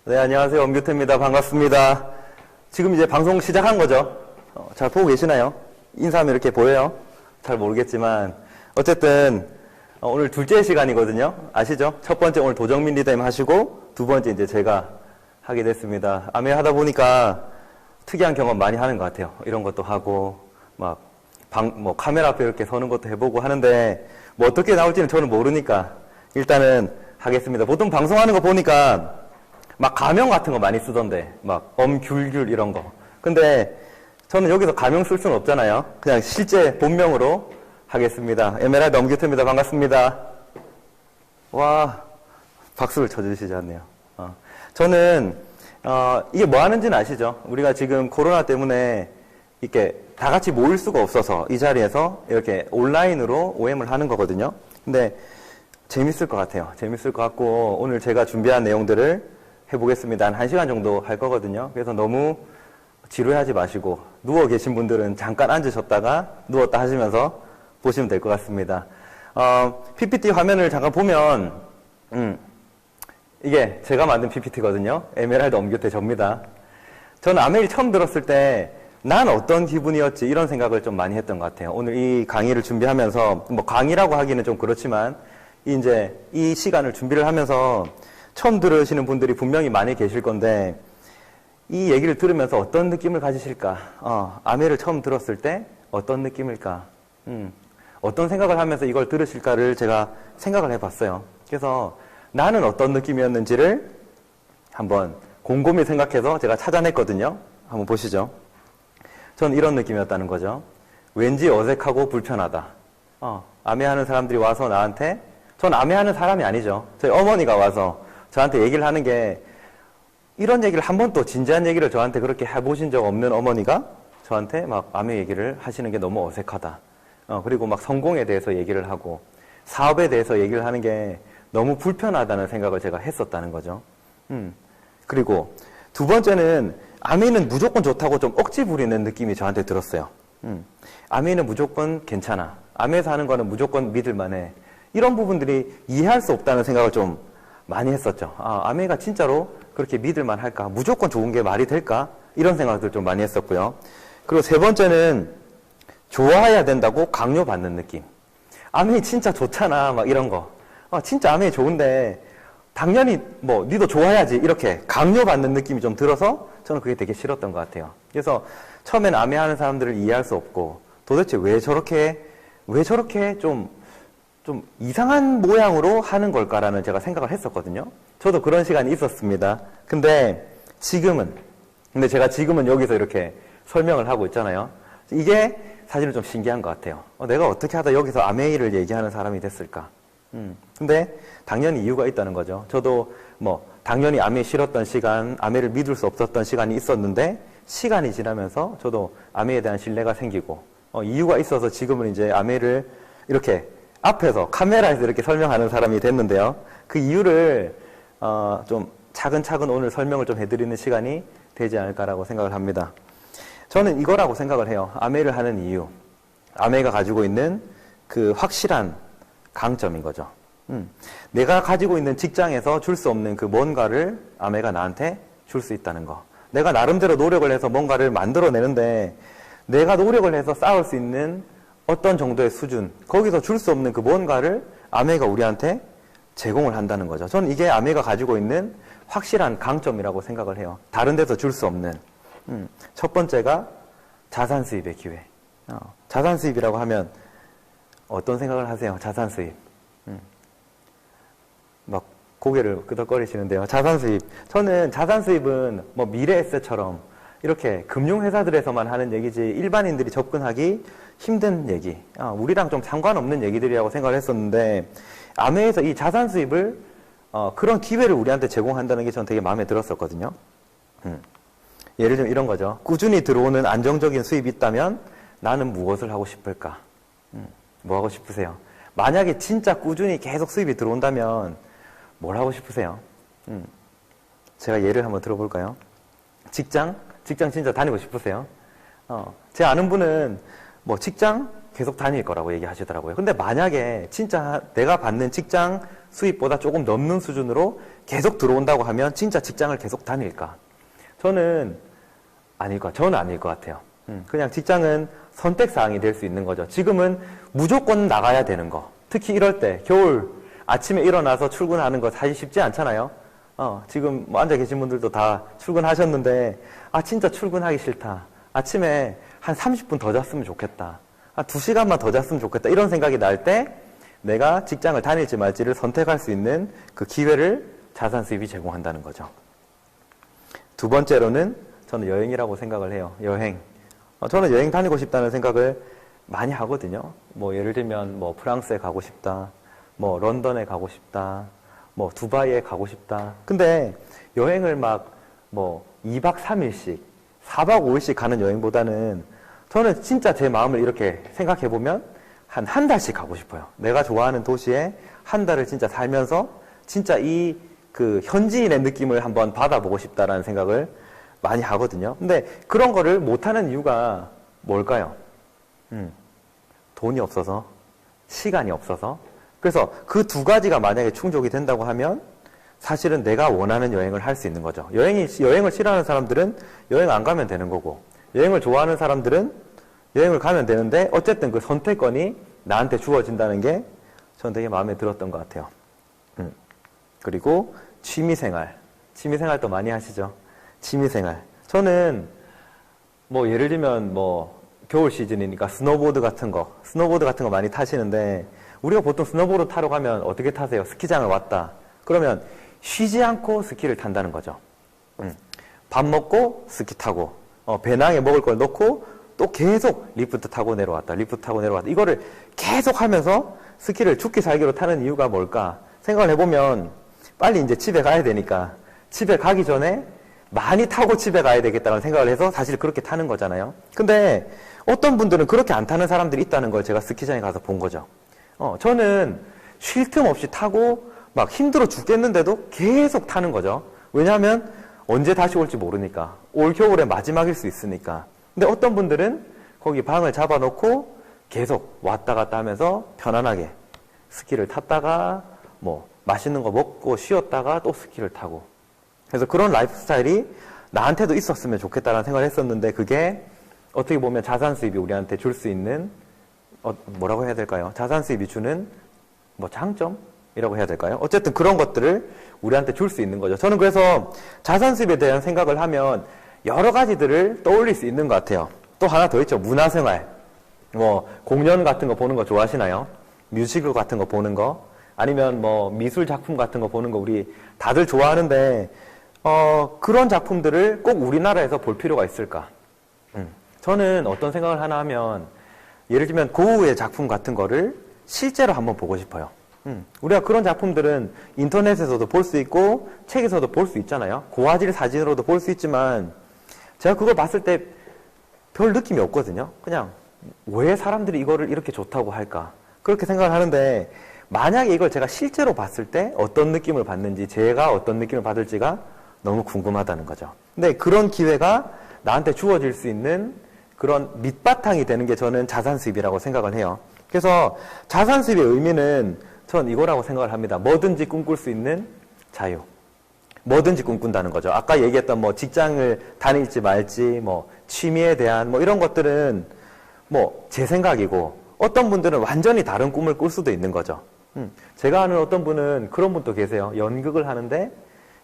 네, 안녕하세요. 엄규태입니다. 반갑습니다. 지금 이제 방송 시작한 거죠? 잘 보고 계시나요? 인사하면 이렇게 보여요? 잘 모르겠지만 어쨌든 오늘 둘째 시간이거든요. 아시죠? 첫 번째 오늘 도정민 리더님 하시고 두 번째 이제 제가 하게 됐습니다. 아메 하다 보니까 특이한 경험 많이 하는 것 같아요. 이런 것도 하고 막 카메라 앞에 이렇게 서는 것도 해보고 하는데 뭐 어떻게 나올지는 저는 모르니까 일단은 하겠습니다. 보통 방송하는 거 보니까 막 가명 같은 거 많이 쓰던데 막 엄귤귤 이런 거. 근데 저는 여기서 가명 쓸 수는 없잖아요. 그냥 실제 본명으로 하겠습니다. 에메랄드 엄규태입니다. 반갑습니다. 와, 박수를 쳐주시지 않네요. 저는 이게 뭐 하는지는 아시죠? 우리가 지금 코로나 때문에 이렇게 다 같이 모일 수가 없어서 이 자리에서 이렇게 온라인으로 OM을 하는 거거든요. 근데 재밌을 것 같아요. 재밌을 것 같고 오늘 제가 준비한 내용들을 해보겠습니다. 한 1시간 정도 할 거거든요. 그래서 너무 지루해하지 마시고 누워 계신 분들은 잠깐 앉으셨다가 누웠다 하시면서 보시면 될 것 같습니다. PPT 화면을 잠깐 보면 이게 제가 만든 PPT거든요. 에메랄드 엄규태 접니다. 저는 아메일 처음 들었을 때 난 어떤 기분이었지 이런 생각을 좀 많이 했던 것 같아요. 오늘 이 강의를 준비하면서 뭐 강의라고 하기는 좀 그렇지만 이제 이 시간을 준비를 하면서 처음 들으시는 분들이 분명히 많이 계실 건데 이 얘기를 들으면서 어떤 느낌을 가지실까? 아메를 처음 들었을 때 어떤 느낌일까? 어떤 생각을 하면서 이걸 들으실까를 제가 생각을 해봤어요. 그래서 나는 어떤 느낌이었는지를 한번 곰곰이 생각해서 제가 찾아냈거든요. 한번 보시죠. 전 이런 느낌이었다는 거죠. 왠지 어색하고 불편하다. 아메하는 사람들이 와서 나한테, 전 아메하는 사람이 아니죠. 저희 어머니가 와서 저한테 얘기를 하는 게 이런 얘기를 한 번도 진지한 얘기를 저한테 그렇게 해보신 적 없는 어머니가 저한테 막 아메 얘기를 하시는 게 너무 어색하다. 그리고 막 성공에 대해서 얘기를 하고 사업에 대해서 얘기를 하는 게 너무 불편하다는 생각을 제가 했었다는 거죠. 그리고 두 번째는 아메는 무조건 좋다고 좀 억지 부리는 느낌이 저한테 들었어요. 아메는 무조건 괜찮아. 아메에서 하는 거는 무조건 믿을만해. 이런 부분들이 이해할 수 없다는 생각을 좀 많이 했었죠. 아메가 진짜로 그렇게 믿을만 할까? 무조건 좋은 게 말이 될까? 이런 생각들 좀 많이 했었고요. 그리고 세 번째는 좋아해야 된다고 강요받는 느낌. 아메 진짜 좋잖아. 막 이런 거. 진짜 아메 좋은데 당연히 뭐 니도 좋아해야지 이렇게 강요받는 느낌이 좀 들어서 저는 그게 되게 싫었던 것 같아요. 그래서 처음엔 아메 하는 사람들을 이해할 수 없고 도대체 왜 저렇게 좀 이상한 모양으로 하는 걸까라는 제가 생각을 했었거든요. 저도 그런 시간이 있었습니다. 근데 제가 지금은 여기서 이렇게 설명을 하고 있잖아요. 이게 사실은 좀 신기한 것 같아요. 내가 어떻게 하다 여기서 아메이를 얘기하는 사람이 됐을까? 근데 당연히 이유가 있다는 거죠. 저도 당연히 아메 싫었던 시간, 아메를 믿을 수 없었던 시간이 있었는데 시간이 지나면서 저도 아메에 대한 신뢰가 생기고 이유가 있어서 지금은 이제 아메를 이렇게 앞에서 카메라에서 이렇게 설명하는 사람이 됐는데요. 그 이유를 좀 차근차근 오늘 설명을 좀 해드리는 시간이 되지 않을까라고 생각을 합니다. 저는 이거라고 생각을 해요. 아메를 하는 이유. 아메가 가지고 있는 그 확실한 강점인 거죠. 내가 가지고 있는 직장에서 줄 수 없는 그 뭔가를 아메가 나한테 줄 수 있다는 거. 내가 나름대로 노력을 해서 뭔가를 만들어내는데 내가 노력을 해서 쌓을 수 있는 어떤 정도의 수준, 거기서 줄 수 없는 그 뭔가를 아메가 우리한테 제공을 한다는 거죠. 저는 이게 아메가 가지고 있는 확실한 강점이라고 생각을 해요. 다른 데서 줄 수 없는. 첫 번째가 자산 수입의 기회. 자산 수입이라고 하면 어떤 생각을 하세요? 자산 수입. 막 고개를 끄덕거리시는데요. 자산 수입. 저는 자산 수입은 미래 에셋처럼 이렇게 금융회사들에서만 하는 얘기지 일반인들이 접근하기 힘든 얘기, 우리랑 좀 상관없는 얘기들이라고 생각을 했었는데 아메에서 이 자산 수입을 그런 기회를 우리한테 제공한다는 게 저는 되게 마음에 들었었거든요. 예를 들면 이런 거죠. 꾸준히 들어오는 안정적인 수입이 있다면 나는 무엇을 하고 싶을까? 뭐 하고 싶으세요? 만약에 진짜 꾸준히 계속 수입이 들어온다면 뭘 하고 싶으세요? 제가 예를 한번 들어볼까요? 직장 진짜 다니고 싶으세요? 제 아는 분은 직장 계속 다닐 거라고 얘기하시더라고요. 근데 만약에 진짜 내가 받는 직장 수입보다 조금 넘는 수준으로 계속 들어온다고 하면 진짜 직장을 계속 다닐까? 저는 아닐 것 같아요. 그냥 직장은 선택사항이 될 수 있는 거죠. 지금은 무조건 나가야 되는 거. 특히 이럴 때, 겨울 아침에 일어나서 출근하는 거 사실 쉽지 않잖아요. 지금 뭐 앉아 계신 분들도 다 출근하셨는데, 진짜 출근하기 싫다. 아침에 한 30분 더 잤으면 좋겠다. 2시간만 더 잤으면 좋겠다. 이런 생각이 날 때 내가 직장을 다닐지 말지를 선택할 수 있는 그 기회를 자산 수입이 제공한다는 거죠. 두 번째로는 저는 여행이라고 생각을 해요. 여행. 저는 여행 다니고 싶다는 생각을 많이 하거든요. 뭐 예를 들면 뭐 프랑스에 가고 싶다. 뭐 런던에 가고 싶다. 뭐 두바이에 가고 싶다. 근데 여행을 막 뭐 2박 3일씩 4박 5일씩 가는 여행보다는 저는 진짜 제 마음을 이렇게 생각해보면 한 달씩 가고 싶어요. 내가 좋아하는 도시에 한 달을 진짜 살면서 진짜 이 그 현지인의 느낌을 한번 받아보고 싶다라는 생각을 많이 하거든요. 근데 그런 거를 못하는 이유가 뭘까요? 돈이 없어서, 시간이 없어서. 그래서 그 두 가지가 만약에 충족이 된다고 하면 사실은 내가 원하는 여행을 할 수 있는 거죠. 여행을 싫어하는 사람들은 여행 안 가면 되는 거고, 여행을 좋아하는 사람들은 여행을 가면 되는데, 어쨌든 그 선택권이 나한테 주어진다는 게 저는 되게 마음에 들었던 것 같아요. 그리고 취미생활도 많이 하시죠. 취미생활. 저는 뭐 예를 들면 뭐 겨울 시즌이니까 스노보드 같은 거 많이 타시는데, 우리가 보통 스노보드 타러 가면 어떻게 타세요? 스키장을 왔다. 그러면 쉬지 않고 스키를 탄다는 거죠. 밥 먹고 스키 타고, 배낭에 먹을 걸 넣고 또 계속 리프트 타고 내려왔다. 이거를 계속 하면서 스키를 죽기 살기로 타는 이유가 뭘까? 생각을 해보면 빨리 이제 집에 가야 되니까 집에 가기 전에 많이 타고 집에 가야 되겠다는 생각을 해서 사실 그렇게 타는 거잖아요. 근데 어떤 분들은 그렇게 안 타는 사람들이 있다는 걸 제가 스키장에 가서 본 거죠. 저는 쉴 틈 없이 타고 막 힘들어 죽겠는데도 계속 타는 거죠. 왜냐하면 언제 다시 올지 모르니까. 올 겨울의 마지막일 수 있으니까. 근데 어떤 분들은 거기 방을 잡아놓고 계속 왔다 갔다 하면서 편안하게 스키를 탔다가 뭐 맛있는 거 먹고 쉬었다가 또 스키를 타고. 그래서 그런 라이프 스타일이 나한테도 있었으면 좋겠다는 생각을 했었는데, 그게 어떻게 보면 자산 수입이 우리한테 줄 수 있는 뭐라고 해야 될까요? 자산 수입이 주는 뭐 장점이라고 해야 될까요? 어쨌든 그런 것들을 우리한테 줄 수 있는 거죠. 저는 그래서 자산 수입에 대한 생각을 하면 여러 가지들을 떠올릴 수 있는 것 같아요. 또 하나 더 있죠. 문화생활. 뭐 공연 같은 거 보는 거 좋아하시나요? 뮤지컬 같은 거 보는 거, 아니면 뭐 미술 작품 같은 거 보는 거 우리 다들 좋아하는데, 그런 작품들을 꼭 우리나라에서 볼 필요가 있을까? 저는 어떤 생각을 하나 하면, 예를 들면 고흐의 작품 같은 거를 실제로 한번 보고 싶어요. 우리가 그런 작품들은 인터넷에서도 볼 수 있고 책에서도 볼 수 있잖아요. 고화질 사진으로도 볼 수 있지만, 제가 그걸 봤을 때 별 느낌이 없거든요. 그냥 왜 사람들이 이거를 이렇게 좋다고 할까? 그렇게 생각을 하는데, 만약에 이걸 제가 실제로 봤을 때 어떤 느낌을 받는지, 제가 어떤 느낌을 받을지가 너무 궁금하다는 거죠. 근데 그런 기회가 나한테 주어질 수 있는 그런 밑바탕이 되는 게 저는 자산 수입이라고 생각을 해요. 그래서 자산 수입의 의미는 전 이거라고 생각을 합니다. 뭐든지 꿈꿀 수 있는 자유. 뭐든지 꿈꾼다는 거죠. 아까 얘기했던 뭐 직장을 다닐지 말지, 뭐 취미에 대한 뭐 이런 것들은 뭐 제 생각이고, 어떤 분들은 완전히 다른 꿈을 꿀 수도 있는 거죠. 제가 아는 어떤 분은 그런 분도 계세요. 연극을 하는데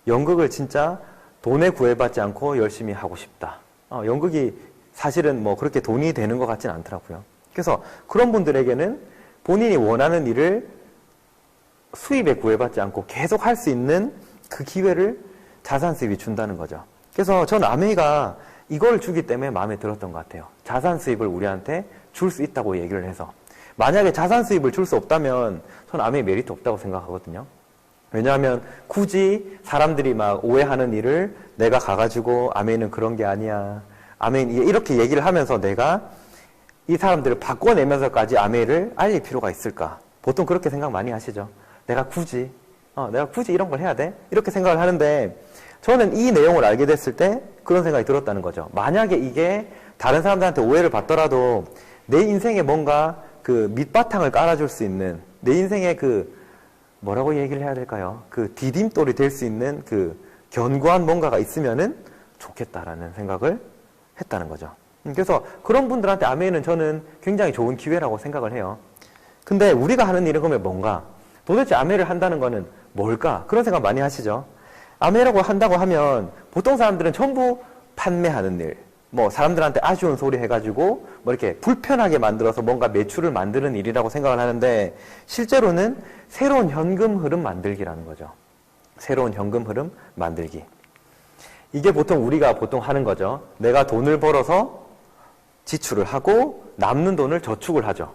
연극을 진짜 돈에 구애받지 않고 열심히 하고 싶다. 연극이 사실은 뭐 그렇게 돈이 되는 것 같진 않더라고요. 그래서 그런 분들에게는 본인이 원하는 일을 수입에 구애받지 않고 계속 할 수 있는 그 기회를 자산 수입이 준다는 거죠. 그래서 전 아메이가 이걸 주기 때문에 마음에 들었던 것 같아요. 자산 수입을 우리한테 줄 수 있다고 얘기를 해서. 만약에 자산 수입을 줄 수 없다면 전 아메이 메리트 없다고 생각하거든요. 왜냐하면 굳이 사람들이 막 오해하는 일을 내가 가가지고 아메이는 그런 게 아니야, 아메이 이렇게 얘기를 하면서 내가 이 사람들을 바꿔내면서까지 아메이를 알릴 필요가 있을까? 보통 그렇게 생각 많이 하시죠. 내가 굳이 이런 걸 해야 돼? 이렇게 생각을 하는데, 저는 이 내용을 알게 됐을 때 그런 생각이 들었다는 거죠. 만약에 이게 다른 사람들한테 오해를 받더라도 내 인생에 뭔가 그 밑바탕을 깔아줄 수 있는 내 인생의 그 뭐라고 얘기를 해야 될까요? 그 디딤돌이 될 수 있는 그 견고한 뭔가가 있으면은 좋겠다라는 생각을 했다는 거죠. 그래서 그런 분들한테 아멘은 저는 굉장히 좋은 기회라고 생각을 해요. 근데 우리가 하는 일은 그러면 뭔가? 도대체 아멘을 한다는 거는 뭘까? 그런 생각 많이 하시죠? 아멘이라고 한다고 하면 보통 사람들은 전부 판매하는 일, 뭐 사람들한테 아쉬운 소리 해가지고 뭐 이렇게 불편하게 만들어서 뭔가 매출을 만드는 일이라고 생각을 하는데 실제로는 새로운 현금 흐름 만들기라는 거죠. 새로운 현금 흐름 만들기. 이게 보통 우리가 보통 하는 거죠. 내가 돈을 벌어서 지출을 하고 남는 돈을 저축을 하죠.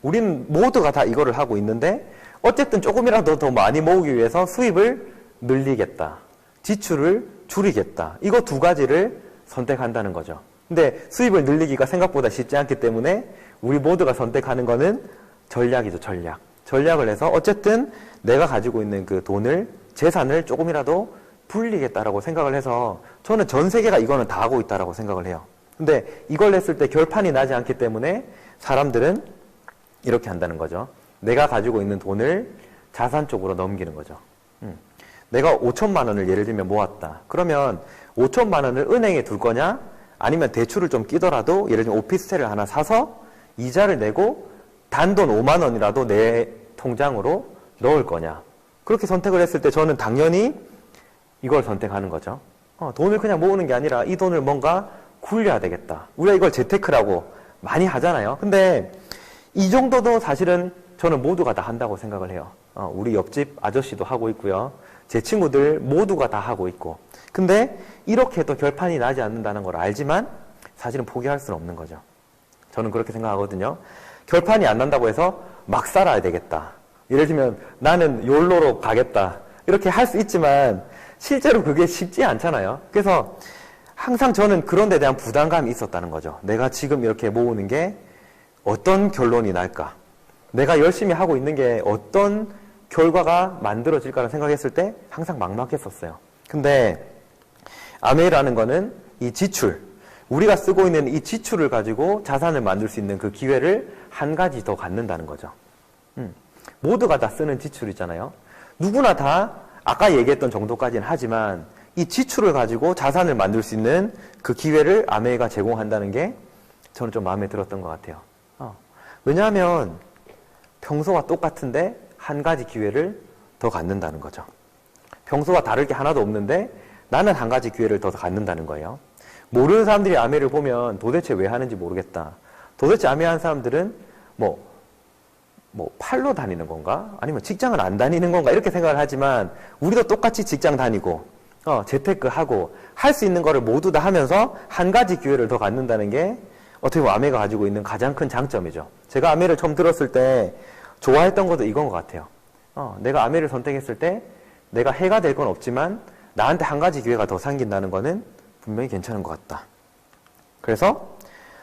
우리는 모두가 다 이거를 하고 있는데 어쨌든 조금이라도 더 많이 모으기 위해서 수입을 늘리겠다. 지출을 줄이겠다. 이거 두 가지를 선택한다는 거죠. 근데 수입을 늘리기가 생각보다 쉽지 않기 때문에 우리 모두가 선택하는 거는 전략이죠, 전략. 전략을 해서 어쨌든 내가 가지고 있는 그 돈을, 재산을 조금이라도 불리겠다라고 생각을 해서 저는 전 세계가 이거는 다 하고 있다라고 생각을 해요. 근데 이걸 했을 때 결판이 나지 않기 때문에 사람들은 이렇게 한다는 거죠. 내가 가지고 있는 돈을 자산 쪽으로 넘기는 거죠. 내가 5천만 원을 예를 들면 모았다. 그러면 5천만 원을 은행에 둘 거냐? 아니면 대출을 좀 끼더라도 예를 들면 오피스텔을 하나 사서 이자를 내고 단돈 5만 원이라도 내 통장으로 넣을 거냐? 그렇게 선택을 했을 때 저는 당연히 이걸 선택하는 거죠. 돈을 그냥 모으는 게 아니라 이 돈을 뭔가 굴려야 되겠다. 우리가 이걸 재테크라고 많이 하잖아요. 근데 이 정도도 사실은 저는 모두가 다 한다고 생각을 해요. 우리 옆집 아저씨도 하고 있고요. 제 친구들 모두가 다 하고 있고. 근데 이렇게 해도 결판이 나지 않는다는 걸 알지만 사실은 포기할 수는 없는 거죠. 저는 그렇게 생각하거든요. 결판이 안 난다고 해서 막 살아야 되겠다. 예를 들면 나는 욜로로 가겠다. 이렇게 할 수 있지만 실제로 그게 쉽지 않잖아요. 그래서 항상 저는 그런 데 대한 부담감이 있었다는 거죠. 내가 지금 이렇게 모으는 게 어떤 결론이 날까? 내가 열심히 하고 있는 게 어떤 결과가 만들어질까를 생각했을 때 항상 막막했었어요. 근데 아메이라는 거는 이 지출, 우리가 쓰고 있는 이 지출을 가지고 자산을 만들 수 있는 그 기회를 한 가지 더 갖는다는 거죠. 모두가 다 쓰는 지출이잖아요. 누구나 다 아까 얘기했던 정도까지는 하지만 이 지출을 가지고 자산을 만들 수 있는 그 기회를 아메이가 제공한다는 게 저는 좀 마음에 들었던 것 같아요. 왜냐하면 평소와 똑같은데 한 가지 기회를 더 갖는다는 거죠. 평소와 다를 게 하나도 없는데 나는 한 가지 기회를 더 갖는다는 거예요. 모르는 사람들이 아메를 보면 도대체 왜 하는지 모르겠다. 도대체 아메한 사람들은 뭐 팔로 다니는 건가? 아니면 직장을 안 다니는 건가? 이렇게 생각을 하지만 우리도 똑같이 직장 다니고 재테크하고 할 수 있는 거를 모두 다 하면서 한 가지 기회를 더 갖는다는 게 어떻게 보면 아메가 가지고 있는 가장 큰 장점이죠. 제가 아메를 처음 들었을 때 좋아했던 것도 이건 것 같아요. 내가 아메를 선택했을 때 내가 해가 될 건 없지만 나한테 한 가지 기회가 더 생긴다는 거는 분명히 괜찮은 것 같다. 그래서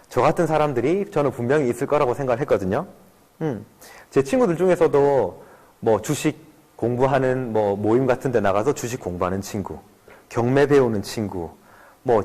저 같은 사람들이 저는 분명히 있을 거라고 생각을 했거든요. 제 친구들 중에서도 뭐 주식 공부하는 뭐 모임 같은 데 나가서 주식 공부하는 친구, 경매 배우는 친구, 뭐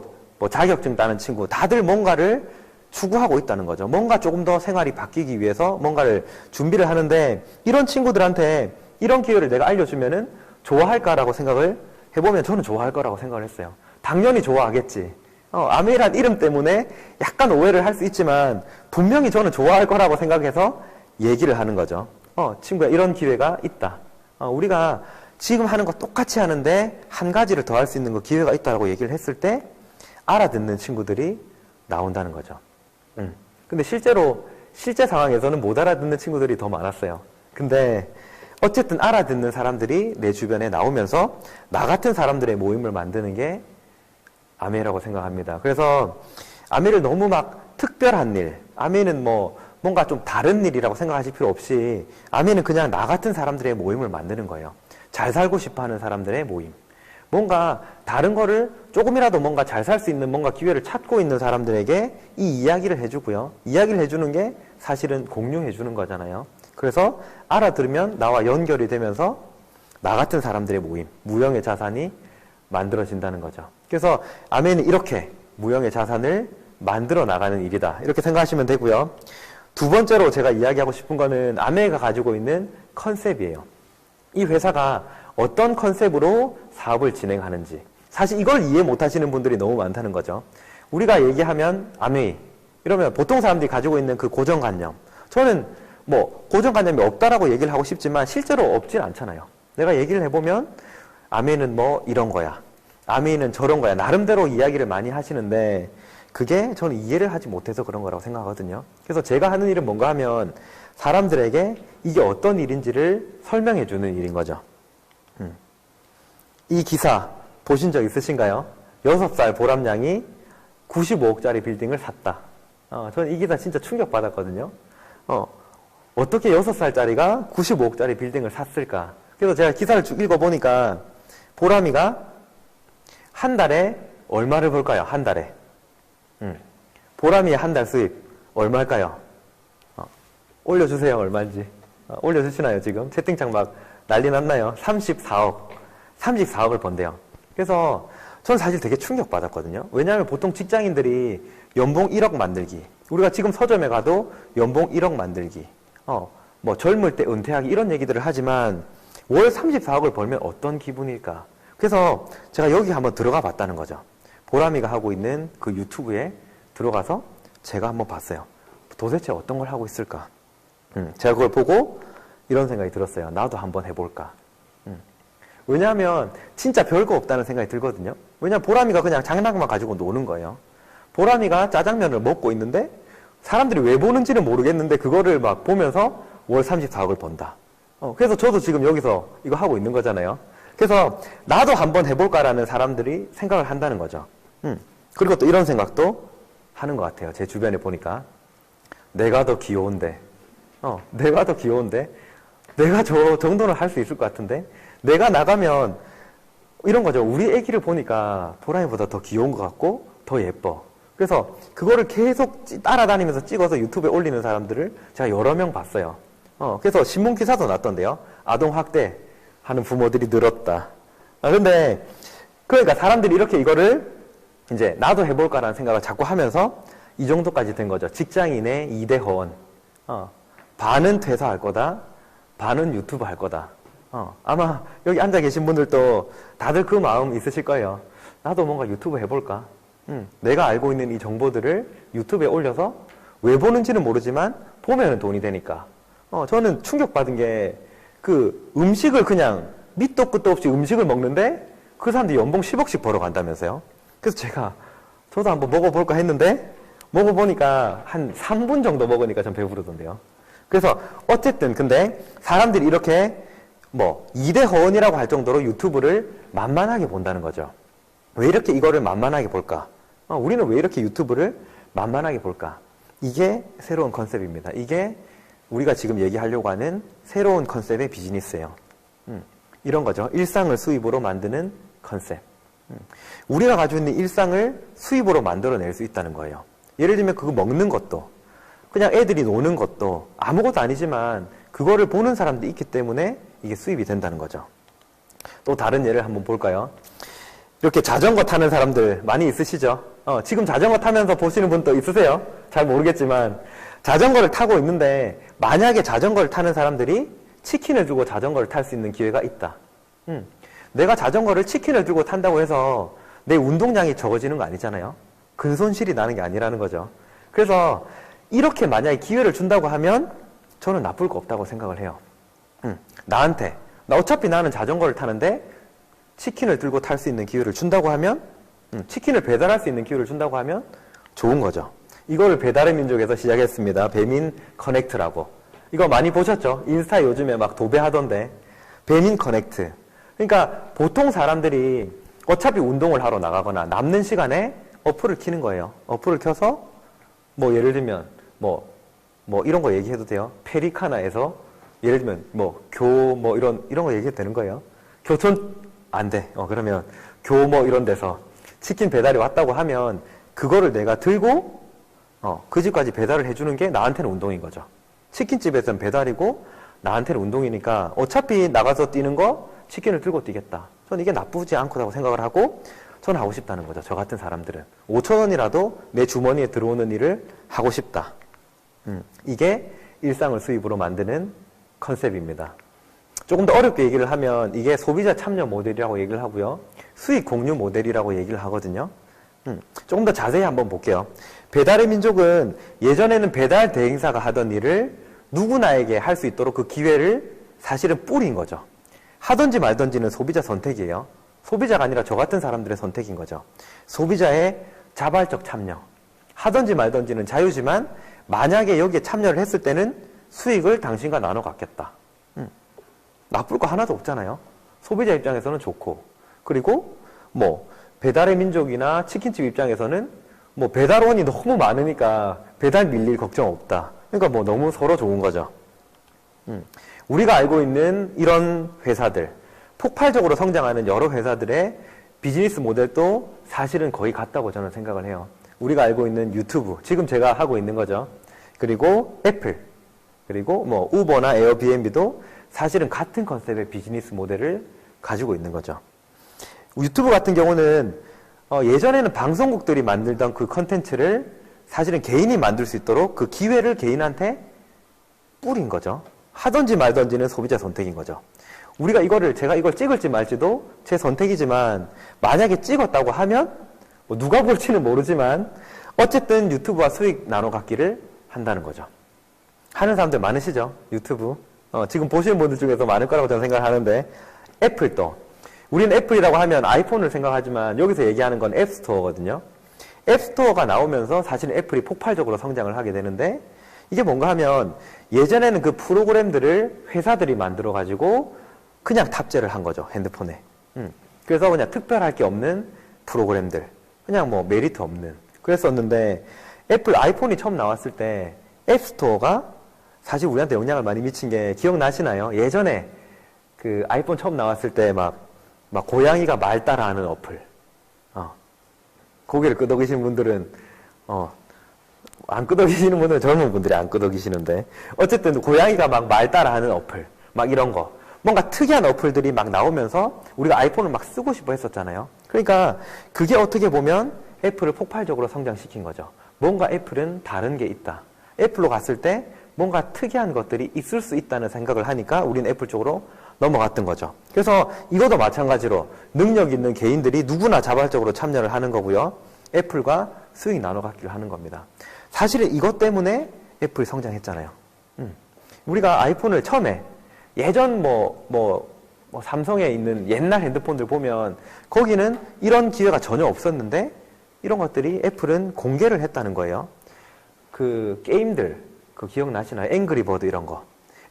자격증 따는 친구, 다들 뭔가를 추구하고 있다는 거죠. 뭔가 조금 더 생활이 바뀌기 위해서 뭔가를 준비를 하는데 이런 친구들한테 이런 기회를 내가 알려주면은 좋아할까라고 생각을 해보면 저는 좋아할 거라고 생각을 했어요. 당연히 좋아하겠지. 아메이란 이름 때문에 약간 오해를 할 수 있지만 분명히 저는 좋아할 거라고 생각해서 얘기를 하는 거죠. 친구야, 이런 기회가 있다. 우리가 지금 하는 거 똑같이 하는데 한 가지를 더 할 수 있는 거 기회가 있다고 얘기를 했을 때 알아듣는 친구들이 나온다는 거죠. 근데 실제 상황에서는 못 알아듣는 친구들이 더 많았어요. 근데 어쨌든 알아듣는 사람들이 내 주변에 나오면서 나 같은 사람들의 모임을 만드는 게 아메라고 생각합니다. 그래서 아메를 너무 막 특별한 일, 아메는 뭔가 좀 다른 일이라고 생각하실 필요 없이 아메는 그냥 나 같은 사람들의 모임을 만드는 거예요. 잘 살고 싶어 하는 사람들의 모임. 뭔가 다른 거를 조금이라도 뭔가 잘 살 수 있는 뭔가 기회를 찾고 있는 사람들에게 이 이야기를 해주고요. 이야기를 해주는 게 사실은 공유해 주는 거잖아요. 그래서 알아들으면 나와 연결이 되면서 나 같은 사람들의 모임, 무형의 자산이 만들어진다는 거죠. 그래서 아멘은 이렇게 무형의 자산을 만들어 나가는 일이다. 이렇게 생각하시면 되고요. 두 번째로 제가 이야기하고 싶은 거는 아메이가 가지고 있는 컨셉이에요. 이 회사가 어떤 컨셉으로 사업을 진행하는지. 사실 이걸 이해 못 하시는 분들이 너무 많다는 거죠. 우리가 얘기하면 아메이 이러면 보통 사람들이 가지고 있는 그 고정관념. 저는 뭐 고정관념이 없다라고 얘기를 하고 싶지만 실제로 없진 않잖아요. 내가 얘기를 해보면 아메이는 뭐 이런 거야. 아메이는 저런 거야. 나름대로 이야기를 많이 하시는데 그게 저는 이해를 하지 못해서 그런 거라고 생각하거든요. 그래서 제가 하는 일은 뭔가 하면 사람들에게 이게 어떤 일인지를 설명해 주는 일인 거죠. 이 기사 보신 적 있으신가요? 6살 보람양이 95억짜리 빌딩을 샀다. 저는 이 기사 진짜 충격받았거든요. 어떻게 6살짜리가 95억짜리 빌딩을 샀을까? 그래서 제가 기사를 쭉 읽어보니까 보람이가 한 달에 얼마를 벌까요? 한 달에. 보람이의 한 달 수입 얼마일까요? 올려주세요. 얼마인지. 올려주시나요 지금? 채팅창 막 난리 났나요? 34억을 번대요. 그래서 전 사실 되게 충격받았거든요. 왜냐하면 보통 직장인들이 연봉 1억 만들기, 우리가 지금 서점에 가도 연봉 1억 만들기, 뭐 젊을 때 은퇴하기 이런 얘기들을 하지만 월 34억을 벌면 어떤 기분일까? 그래서 제가 여기 한번 들어가 봤다는 거죠. 보람이가 하고 있는 그 유튜브에 들어가서 제가 한번 봤어요. 도대체 어떤 걸 하고 있을까? 제가 그걸 보고 이런 생각이 들었어요. 나도 한번 해볼까? 왜냐하면 진짜 별거 없다는 생각이 들거든요. 왜냐하면 보람이가 그냥 장난감 가지고 노는 거예요. 보람이가 짜장면을 먹고 있는데 사람들이 왜 보는지는 모르겠는데 그거를 막 보면서 월 34억을 번다. 그래서 저도 지금 여기서 이거 하고 있는 거잖아요. 그래서 나도 한번 해볼까라는 사람들이 생각을 한다는 거죠. 그리고 또 이런 생각도 하는 것 같아요. 제 주변에 보니까 내가 더 귀여운데 내가 저 정도는 할 수 있을 것 같은데 내가 나가면 이런 거죠. 우리 애기를 보니까 보람이보다 더 귀여운 것 같고 더 예뻐. 그래서 그거를 계속 따라다니면서 찍어서 유튜브에 올리는 사람들을 제가 여러 명 봤어요. 그래서 신문 기사도 났던데요. 아동 학대 하는 부모들이 늘었다. 근데 그러니까 사람들이 이렇게 이거를 이제 나도 해볼까라는 생각을 자꾸 하면서 이 정도까지 된 거죠. 직장인의 2대 허원. 반은 퇴사할 거다. 반은 유튜브 할 거다. 아마 여기 앉아 계신 분들도 다들 그 마음 있으실 거예요. 나도 뭔가 유튜브 해볼까? 내가 알고 있는 이 정보들을 유튜브에 올려서 왜 보는지는 모르지만 보면은 돈이 되니까. 저는 충격받은 게 그 음식을 그냥 밑도 끝도 없이 음식을 먹는데 그 사람들이 연봉 10억씩 벌어간다면서요. 그래서 저도 한번 먹어볼까 했는데 먹어보니까 한 3분 정도 먹으니까 전 배부르던데요. 그래서 어쨌든 근데 사람들이 이렇게 뭐 2대 허언이라고 할 정도로 유튜브를 만만하게 본다는 거죠. 왜 이렇게 이거를 만만하게 볼까? 우리는 왜 이렇게 유튜브를 만만하게 볼까? 이게 새로운 컨셉입니다. 이게 우리가 지금 얘기하려고 하는 새로운 컨셉의 비즈니스예요. 이런 거죠. 일상을 수입으로 만드는 컨셉. 우리가 가지고 있는 일상을 수입으로 만들어낼 수 있다는 거예요. 예를 들면 그거 먹는 것도 그냥 애들이 노는 것도 아무것도 아니지만 그거를 보는 사람들이 있기 때문에 이게 수입이 된다는 거죠. 또 다른 예를 한번 볼까요? 이렇게 자전거 타는 사람들 많이 있으시죠? 지금 자전거 타면서 보시는 분 또 있으세요? 잘 모르겠지만 자전거를 타고 있는데 만약에 자전거를 타는 사람들이 치킨을 주고 자전거를 탈 수 있는 기회가 있다. 내가 자전거를 치킨을 주고 탄다고 해서 내 운동량이 적어지는 거 아니잖아요. 근손실이 나는 게 아니라는 거죠. 그래서 이렇게 만약에 기회를 준다고 하면 저는 나쁠 거 없다고 생각을 해요. 나 어차피 나는 자전거를 타는데 치킨을 들고 탈 수 있는 기회를 준다고 하면 치킨을 배달할 수 있는 기회를 준다고 하면 좋은 거죠. 이거를 배달의 민족에서 시작했습니다. 배민 커넥트라고. 이거 많이 보셨죠? 인스타 요즘에 막 도배하던데. 배민 커넥트. 그러니까 보통 사람들이 어차피 운동을 하러 나가거나 남는 시간에 어플을 켜는 거예요. 어플을 켜서 뭐 예를 들면 뭐 이런 거 얘기해도 돼요. 페리카나에서 예를 들면 이런 거 얘기해도 되는 거예요. 교촌 안 돼. 그러면 뭐 이런 데서 치킨 배달이 왔다고 하면 그거를 내가 들고 그 집까지 배달을 해주는 게 나한테는 운동인 거죠. 치킨집에서는 배달이고 나한테는 운동이니까 어차피 나가서 뛰는 거 치킨을 들고 뛰겠다. 저는 이게 나쁘지 않다고 생각을 하고 저는 하고 싶다는 거죠. 저 같은 사람들은 5,000원이라도 내 주머니에 들어오는 일을 하고 싶다. 이게 일상을 수입으로 만드는 컨셉입니다. 조금 더 어렵게 얘기를 하면 이게 소비자 참여 모델이라고 얘기를 하고요. 수익 공유 모델이라고 얘기를 하거든요. 조금 더 자세히 한번 볼게요. 배달의 민족은 예전에는 배달 대행사가 하던 일을 누구나에게 할 수 있도록 그 기회를 사실은 뿌린 거죠. 하든지 말든지는 소비자 선택이에요. 소비자가 아니라 저 같은 사람들의 선택인 거죠. 소비자의 자발적 참여. 하든지 말든지는 자유지만 만약에 여기에 참여를 했을 때는 수익을 당신과 나눠 갖겠다. 나쁠 거 하나도 없잖아요. 소비자 입장에서는 좋고, 그리고 뭐 배달의 민족이나 치킨집 입장에서는 뭐 배달원이 너무 많으니까 배달 밀릴 걱정 없다. 그러니까 뭐 너무 서로 좋은 거죠. 우리가 알고 있는 이런 회사들, 폭발적으로 성장하는 여러 회사들의 비즈니스 모델도 사실은 거의 같다고 저는 생각을 해요. 우리가 알고 있는 유튜브, 지금 제가 하고 있는 거죠. 그리고 애플, 그리고 뭐 우버나 에어비앤비도 사실은 같은 컨셉의 비즈니스 모델을 가지고 있는 거죠. 유튜브 같은 경우는 예전에는 방송국들이 만들던 그 컨텐츠를 사실은 개인이 만들 수 있도록 그 기회를 개인한테 뿌린 거죠. 하든지 말든지는 소비자 선택인 거죠. 제가 이걸 찍을지 말지도 제 선택이지만 만약에 찍었다고 하면 뭐 누가 볼지는 모르지만 어쨌든 유튜브와 수익 나눠 갖기를 한다는 거죠. 하는 사람들 많으시죠? 유튜브. 지금 보시는 분들 중에서 많을 거라고 저는 생각을 하는데, 애플도. 우리는 애플이라고 하면 아이폰을 생각하지만 여기서 얘기하는 건 앱스토어거든요. 앱스토어가 나오면서 사실 애플이 폭발적으로 성장을 하게 되는데, 이게 뭔가 하면 예전에는 그 프로그램들을 회사들이 만들어가지고 그냥 탑재를 한 거죠, 핸드폰에. 그래서 그냥 특별할 게 없는 프로그램들. 그냥 뭐 메리트 없는. 그랬었는데, 애플 아이폰이 처음 나왔을 때 앱스토어가 사실 우리한테 영향을 많이 미친 게 기억나시나요? 예전에 그 아이폰 처음 나왔을 때 막 고양이가 말 따라하는 어플. 고개를 끄덕이시는 분들은, 안 끄덕이시는 분들은 젊은 분들이 안 끄덕이시는데. 어쨌든 고양이가 막 말 따라하는 어플. 막 이런 거. 뭔가 특이한 어플들이 막 나오면서 우리가 아이폰을 막 쓰고 싶어 했었잖아요. 그러니까 그게 어떻게 보면 애플을 폭발적으로 성장시킨 거죠. 뭔가 애플은 다른 게 있다. 애플로 갔을 때 뭔가 특이한 것들이 있을 수 있다는 생각을 하니까 우리는 애플 쪽으로 넘어갔던 거죠. 그래서 이것도 마찬가지로 능력 있는 개인들이 누구나 자발적으로 참여를 하는 거고요. 애플과 수익 나눠 갖기를 하는 겁니다. 사실은 이것 때문에 애플이 성장했잖아요. 우리가 아이폰을 처음에 예전 삼성에 있는 옛날 핸드폰들 보면 거기는 이런 기회가 전혀 없었는데 이런 것들이 애플은 공개를 했다는 거예요. 그 게임들, 그 기억나시나요? 앵그리버드 이런 거.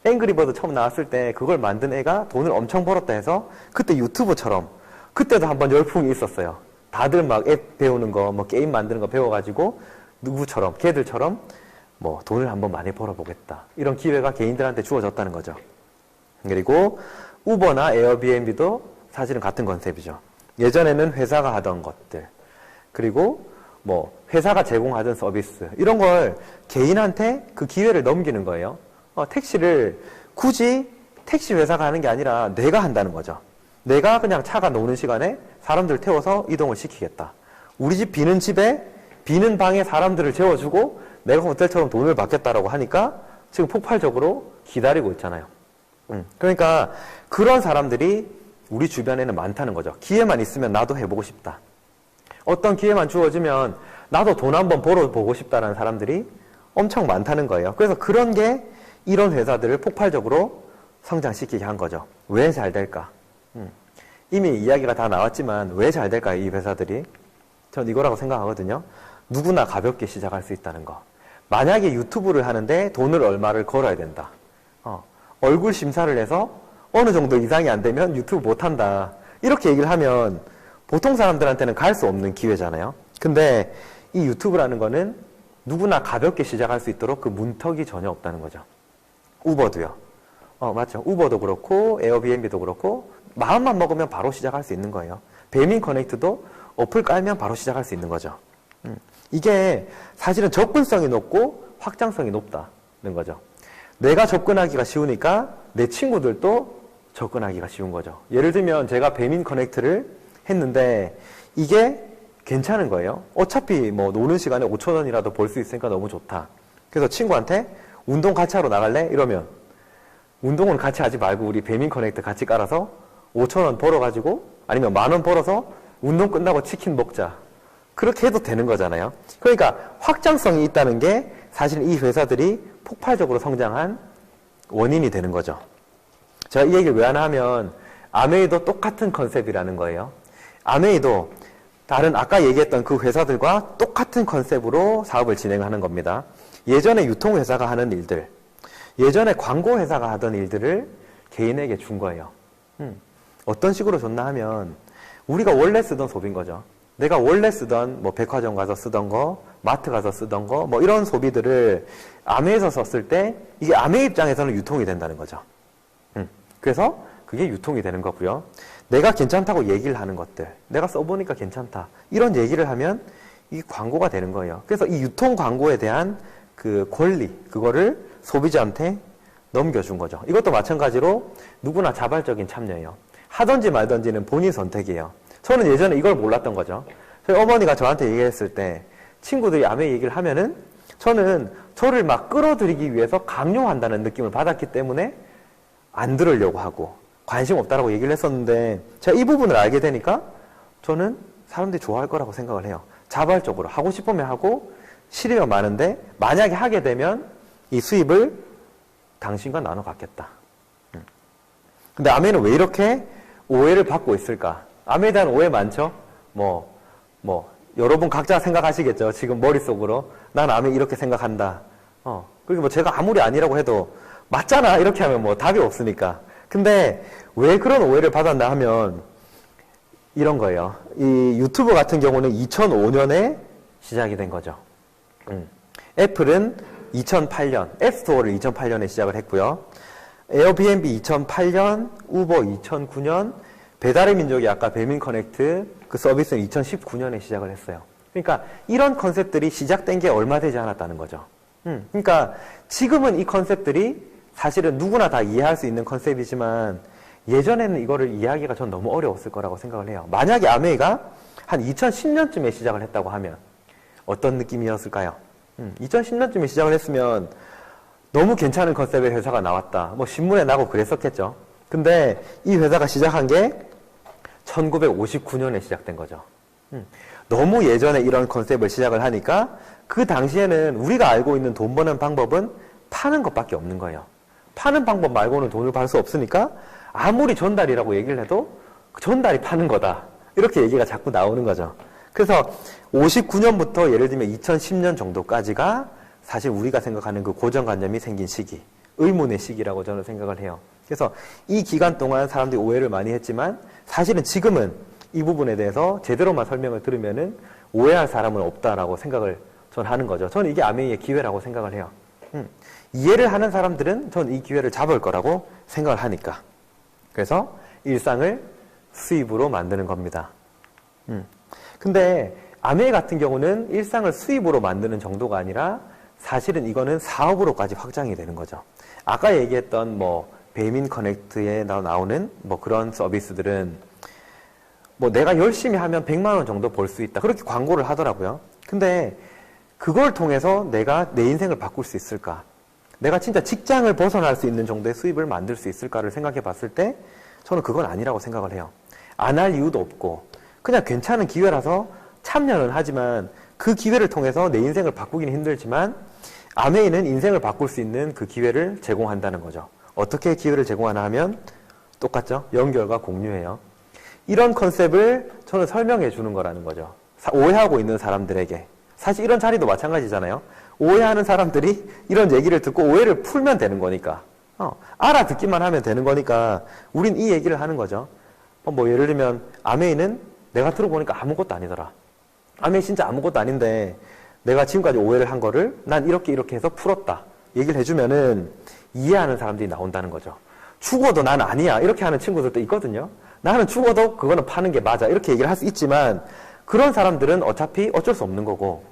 앵그리버드 처음 나왔을 때 그걸 만든 애가 돈을 엄청 벌었다 해서 그때 유튜브처럼 그때도 한번 열풍이 있었어요. 다들 막 앱 배우는 거, 뭐 게임 만드는 거 배워가지고 누구처럼, 걔들처럼 뭐 돈을 한번 많이 벌어보겠다. 이런 기회가 개인들한테 주어졌다는 거죠. 그리고 우버나 에어비앤비도 사실은 같은 컨셉이죠. 예전에는 회사가 하던 것들, 그리고 뭐 회사가 제공하던 서비스, 이런 걸 개인한테 그 기회를 넘기는 거예요. 택시를 굳이 택시 회사가 하는 게 아니라 내가 한다는 거죠. 내가 그냥 차가 노는 시간에 사람들 태워서 이동을 시키겠다. 우리 집 비는 집에 비는 방에 사람들을 재워주고 내가 호텔처럼 돈을 받겠다라고 하니까 지금 폭발적으로 기다리고 있잖아요. 그러니까 그런 사람들이 우리 주변에는 많다는 거죠. 기회만 있으면 나도 해보고 싶다. 어떤 기회만 주어지면 나도 돈 한번 벌어보고 싶다는 사람들이 엄청 많다는 거예요. 그래서 그런 게 이런 회사들을 폭발적으로 성장시키게 한 거죠. 왜 잘 될까? 이미 이야기가 다 나왔지만 왜 잘 될까, 이 회사들이? 전 이거라고 생각하거든요. 누구나 가볍게 시작할 수 있다는 거. 만약에 유튜브를 하는데 돈을 얼마를 걸어야 된다. 얼굴 심사를 해서 어느 정도 이상이 안 되면 유튜브 못한다. 이렇게 얘기를 하면 보통 사람들한테는 갈 수 없는 기회잖아요. 근데 이 유튜브라는 거는 누구나 가볍게 시작할 수 있도록 그 문턱이 전혀 없다는 거죠. 우버도요. 맞죠. 우버도 그렇고 에어비앤비도 그렇고 마음만 먹으면 바로 시작할 수 있는 거예요. 배민 커넥트도 어플 깔면 바로 시작할 수 있는 거죠. 이게 사실은 접근성이 높고 확장성이 높다는 거죠. 내가 접근하기가 쉬우니까 내 친구들도 접근하기가 쉬운 거죠. 예를 들면 제가 배민 커넥트를 했는데 이게 괜찮은 거예요. 어차피 뭐 노는 시간에 5,000원이라도 벌 수 있으니까 너무 좋다. 그래서 친구한테 운동 같이 하러 나갈래? 이러면 운동은 같이 하지 말고 우리 배민 커넥트 같이 깔아서 5,000원 벌어가지고 아니면 10,000원 벌어서 운동 끝나고 치킨 먹자. 그렇게 해도 되는 거잖아요. 그러니까 확장성이 있다는 게 사실 이 회사들이 폭발적으로 성장한 원인이 되는 거죠. 제가 이 얘기를 왜 하나 하면 아메이도 똑같은 컨셉이라는 거예요. 아메이도 다른 아까 얘기했던 그 회사들과 똑같은 컨셉으로 사업을 진행하는 겁니다. 예전에 유통회사가 하는 일들, 예전에 광고회사가 하던 일들을 개인에게 준 거예요. 어떤 식으로 줬나 하면 우리가 원래 쓰던 소비인 거죠. 내가 원래 쓰던 뭐 백화점 가서 쓰던 거, 마트 가서 쓰던 거, 뭐 이런 소비들을 아메에서 썼을 때 이게 아메 입장에서는 유통이 된다는 거죠. 그래서 그게 유통이 되는 거고요. 내가 괜찮다고 얘기를 하는 것들, 내가 써보니까 괜찮다 이런 얘기를 하면 이 광고가 되는 거예요. 그래서 이 유통 광고에 대한 그 권리, 그거를 소비자한테 넘겨준 거죠. 이것도 마찬가지로 누구나 자발적인 참여예요. 하든지 말든지는 본인 선택이에요. 저는 예전에 이걸 몰랐던 거죠. 저희 어머니가 저한테 얘기했을 때 친구들이 아메 얘기를 하면은 저는 저를 막 끌어들이기 위해서 강요한다는 느낌을 받았기 때문에 안 들으려고 하고 관심 없다라고 얘기를 했었는데 제가 이 부분을 알게 되니까 저는 사람들이 좋아할 거라고 생각을 해요. 자발적으로 하고 싶으면 하고 싫으면 마는데 만약에 하게 되면 이 수입을 당신과 나눠 갖겠다. 근데 아메는 왜 이렇게 오해를 받고 있을까? 아메에 대한 오해 많죠? 여러분 각자 생각하시겠죠? 지금 머릿속으로. 난 아메 이렇게 생각한다. 그리고 뭐 제가 아무리 아니라고 해도 맞잖아! 이렇게 하면 뭐 답이 없으니까. 근데 왜 그런 오해를 받았나 하면 이런 거예요. 이 유튜브 같은 경우는 2005년에 시작이 된 거죠. 애플은 2008년, 앱스토어를 2008년에 시작을 했고요. 에어비앤비 2008년, 우버 2009년, 배달의 민족이 아까 배민 커넥트 그 서비스는 2019년에 시작을 했어요. 그러니까 이런 컨셉들이 시작된 게 얼마 되지 않았다는 거죠. 그러니까 지금은 이 컨셉들이 사실은 누구나 다 이해할 수 있는 컨셉이지만 예전에는 이거를 이해하기가 전 너무 어려웠을 거라고 생각을 해요. 만약에 아메이가 한 2010년쯤에 시작을 했다고 하면 어떤 느낌이었을까요? 2010년쯤에 시작을 했으면 너무 괜찮은 컨셉의 회사가 나왔다. 뭐 신문에 나고 그랬었겠죠. 근데 이 회사가 시작한 게 1959년에 시작된 거죠. 너무 예전에 이런 컨셉을 시작을 하니까 그 당시에는 우리가 알고 있는 돈 버는 방법은 파는 것밖에 없는 거예요. 파는 방법 말고는 돈을 벌 수 없으니까 아무리 전달이라고 얘기를 해도 전달이 파는 거다. 이렇게 얘기가 자꾸 나오는 거죠. 그래서 59년부터 예를 들면 2010년 정도까지가 사실 우리가 생각하는 그 고정관념이 생긴 시기, 의문의 시기라고 저는 생각을 해요. 그래서 이 기간 동안 사람들이 오해를 많이 했지만 사실은 지금은 이 부분에 대해서 제대로만 설명을 들으면은 오해할 사람은 없다라고 생각을 전 하는 거죠. 저는 이게 아메이의 기회라고 생각을 해요. 이해를 하는 사람들은 전 이 기회를 잡을 거라고 생각을 하니까. 그래서 일상을 수입으로 만드는 겁니다. 근데 아메이 같은 경우는 일상을 수입으로 만드는 정도가 아니라 사실은 이거는 사업으로까지 확장이 되는 거죠. 아까 얘기했던 뭐 배민 커넥트에 나오는 뭐 그런 서비스들은 뭐 내가 열심히 하면 100만 원 정도 벌 수 있다. 그렇게 광고를 하더라고요. 근데 그걸 통해서 내가 내 인생을 바꿀 수 있을까? 내가 진짜 직장을 벗어날 수 있는 정도의 수입을 만들 수 있을까를 생각해 봤을 때 저는 그건 아니라고 생각을 해요. 안 할 이유도 없고 그냥 괜찮은 기회라서 참여는 하지만 그 기회를 통해서 내 인생을 바꾸기는 힘들지만 아메이는 인생을 바꿀 수 있는 그 기회를 제공한다는 거죠. 어떻게 기회를 제공하나 하면 똑같죠? 연결과 공유예요. 이런 컨셉을 저는 설명해 주는 거라는 거죠. 오해하고 있는 사람들에게. 사실 이런 자리도 마찬가지잖아요. 오해하는 사람들이 이런 얘기를 듣고 오해를 풀면 되는 거니까. 알아듣기만 하면 되는 거니까 우린 이 얘기를 하는 거죠. 뭐 예를 들면 아메이는 내가 들어보니까 아무것도 아니더라. 아메이 진짜 아무것도 아닌데 내가 지금까지 오해를 한 거를 난 이렇게 해서 풀었다. 얘기를 해주면은 이해하는 사람들이 나온다는 거죠. 죽어도 난 아니야. 이렇게 하는 친구들도 있거든요. 나는 죽어도 그거는 파는 게 맞아. 이렇게 얘기를 할 수 있지만 그런 사람들은 어차피 어쩔 수 없는 거고